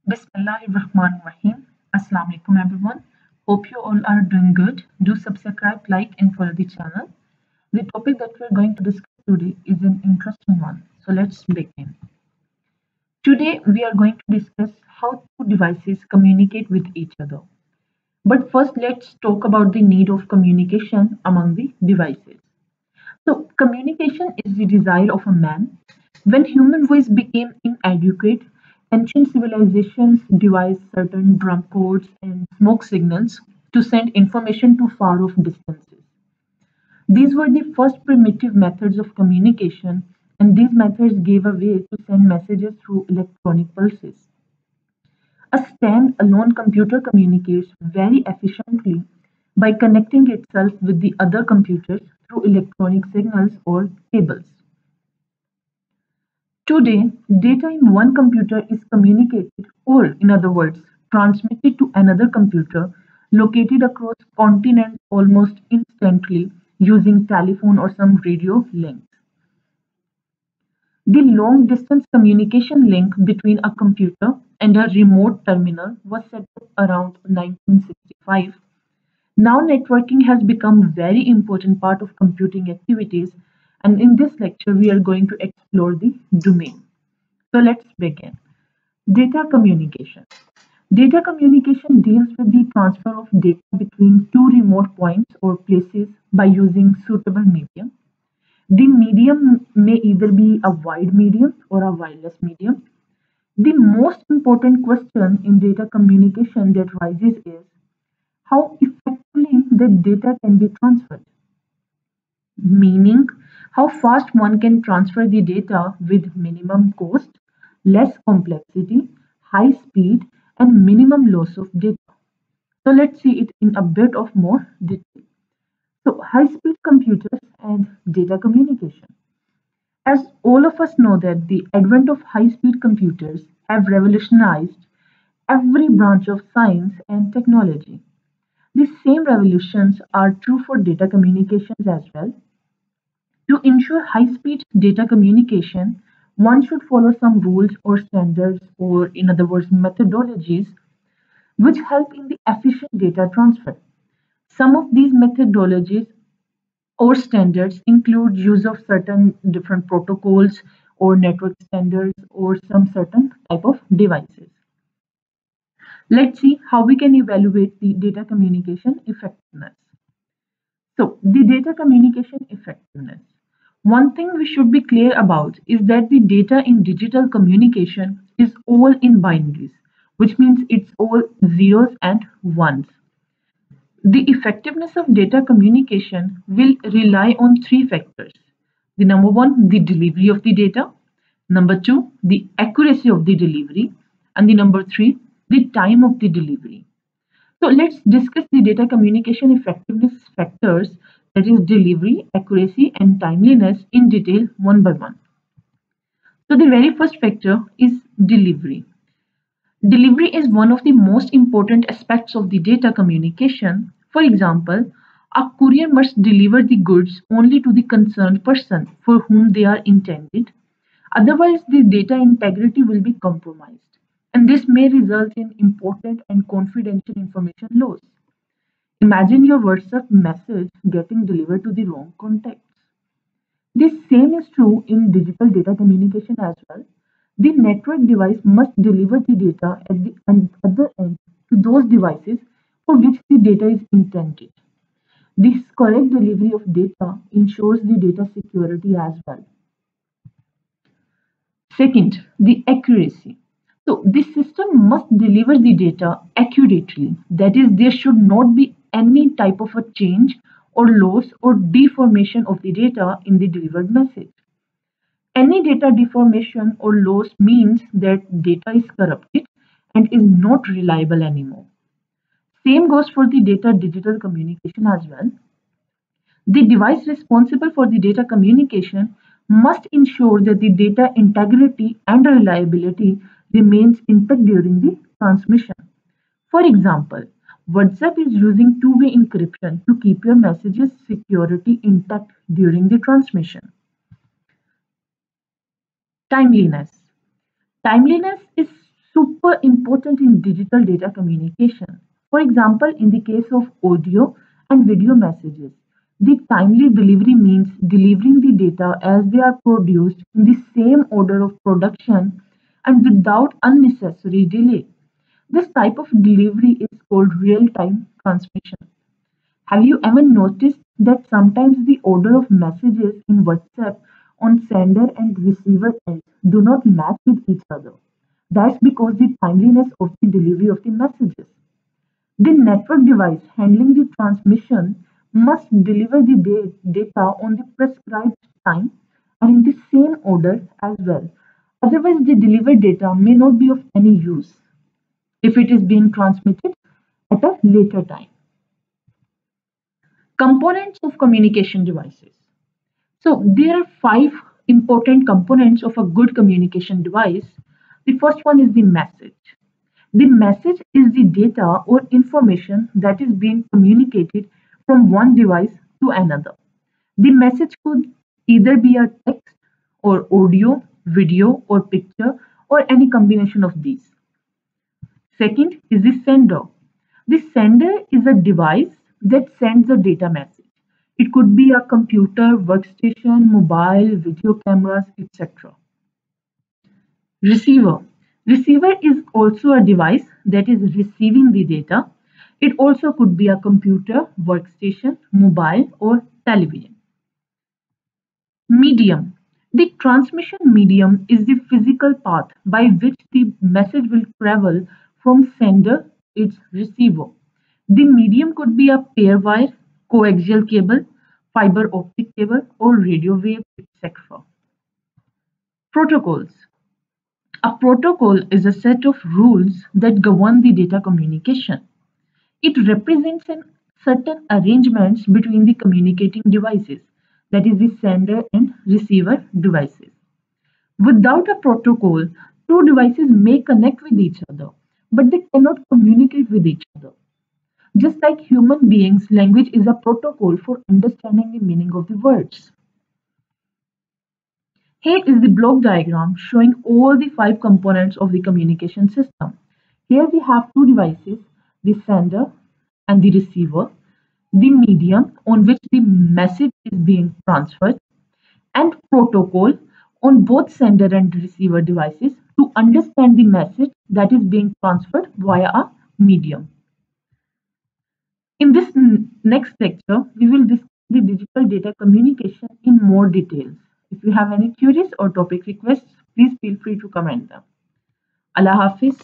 Bismillahirrahmanirrahim. Assalamu alaikum everyone. Hope you all are doing good. Do subscribe, like, and follow the channel. The topic that we're going to discuss today is an interesting one. So let's begin. Today we are going to discuss how two devices communicate with each other. But first, let's talk about the need of communication among the devices. So, communication is the desire of a man. When human voice became inadequate, ancient civilizations devised certain drum codes and smoke signals to send information to far off distances. These were the first primitive methods of communication, and these methods gave a way to send messages through electronic pulses. A stand-alone computer communicates very efficiently by connecting itself with the other computers through electronic signals or cables. Today, data in one computer is communicated, or in other words, transmitted to another computer located across continents almost instantly using telephone or some radio links. The long-distance communication link between a computer and a remote terminal was set up around 1965. Now networking has become a very important part of computing activities, and in this lecture we are going to explore the domain. So let's begin. Data communication. Data communication deals with the transfer of data between two remote points or places by using suitable medium. The medium may either be a wide medium or a wireless medium. The most important question in data communication that rises is how effectively the data can be transferred, meaning how fast one can transfer the data with minimum cost, less complexity, high speed, and minimum loss of data. So let's see it in a bit of more detail. So high-speed computers and data communication. As all of us know that the advent of high-speed computers have revolutionized every branch of science and technology. These same revolutions are true for data communications as well. To ensure high-speed data communication, one should follow some rules or standards, or in other words, methodologies, which help in the efficient data transfer. Some of these methodologies or standards include use of certain different protocols or network standards or some certain type of devices. Let's see how we can evaluate the data communication effectiveness. So, the data communication effectiveness. One thing we should be clear about is that the data in digital communication is all in binaries, which means it's all zeros and ones. The effectiveness of data communication will rely on three factors. The number one, the delivery of the data. Number two, the accuracy of the delivery. And the number three, the time of the delivery. So let's discuss the data communication effectiveness factors, that is delivery, accuracy, and timeliness in detail one by one. So the very first factor is delivery. Delivery is one of the most important aspects of the data communication. For example, a courier must deliver the goods only to the concerned person for whom they are intended. Otherwise, the data integrity will be compromised, and this may result in important and confidential information loss. Imagine your WhatsApp message getting delivered to the wrong contacts. The same is true in digital data communication as well. The network device must deliver the data at the other end to those devices for which the data is intended. This correct delivery of data ensures the data security as well. Second, the accuracy. So the system must deliver the data accurately. That is, there should not be any type of a change or loss or deformation of the data in the delivered message. Any data deformation or loss means that data is corrupted and is not reliable anymore. Same goes for the data digital communication as well. The device responsible for the data communication must ensure that the data integrity and reliability remains intact during the transmission. For example, WhatsApp is using two-way encryption to keep your messages security intact during the transmission. Timeliness. Timeliness is super important in digital data communication. For example, in the case of audio and video messages, the timely delivery means delivering the data as they are produced in the same order of production and without unnecessary delay. This type of delivery is called real time transmission. Have you ever noticed that sometimes the order of messages in WhatsApp on sender and receiver end do not match with each other? That's because the timeliness of the delivery of the messages. The network device handling the transmission must deliver the data on the prescribed time and in the same order as well. Otherwise, the delivered data may not be of any use if it is being transmitted at a later time. Components of communication devices. So there are five important components of a good communication device. The first one is the message. The message is the data or information that is being communicated from one device to another. The message could either be a text or audio, video or picture or any combination of these. Second is the sender. The sender is a device that sends a data message. It could be a computer, workstation, mobile, video cameras, etc. Receiver. Receiver is also a device that is receiving the data. It also could be a computer, workstation, mobile, or television. Medium. The transmission medium is the physical path by which the message will travel from sender to its receiver. The medium could be a pair wire, coaxial cable, fiber optic cable, or radio wave, etc. Protocols. A protocol is a set of rules that govern the data communication. It represents certain arrangements between the communicating devices, that is, the sender and receiver devices. Without a protocol, two devices may connect with each other, but they cannot communicate with each other. Just like human beings, language is a protocol for understanding the meaning of the words. Here is the block diagram showing all the five components of the communication system. Here we have two devices, the sender and the receiver, the medium on which the message is being transferred, and protocol on both sender and receiver devices to understand the message that is being transferred via a medium. In this next lecture, we will discuss the digital data communication in more details. If you have any queries or topic requests, please feel free to comment them. Allah Hafiz.